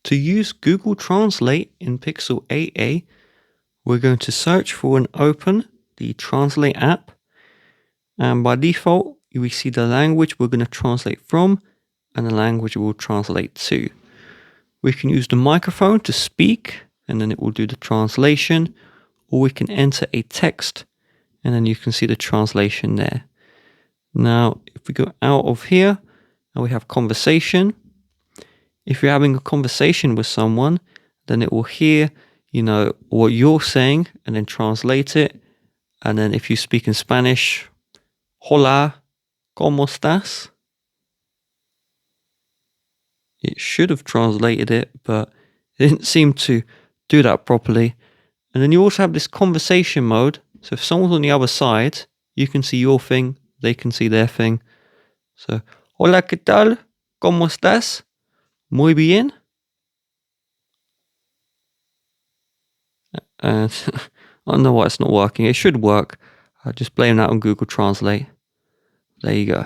To use Google Translate in Pixel 8a, we're going to search for and open the Translate app. And by default, we see the language we're going to translate from and the language we'll translate to. We can use the microphone to speak and then it will do the translation, or we can enter a text and then you can see the translation there. Now, if we go out of here and we have conversation, if you're having a conversation with someone, then it will hear, what you're saying and then translate it. And then if you speak in Spanish, hola, ¿cómo estás? It should have translated it, but it didn't seem to do that properly. And then you also have this conversation mode. So if someone's on the other side, you can see your thing, they can see their thing. So, hola, ¿qué tal? ¿Cómo estás? Muy bien. And I don't know why it's not working. It should work. I'll just blame that on Google Translate. There you go.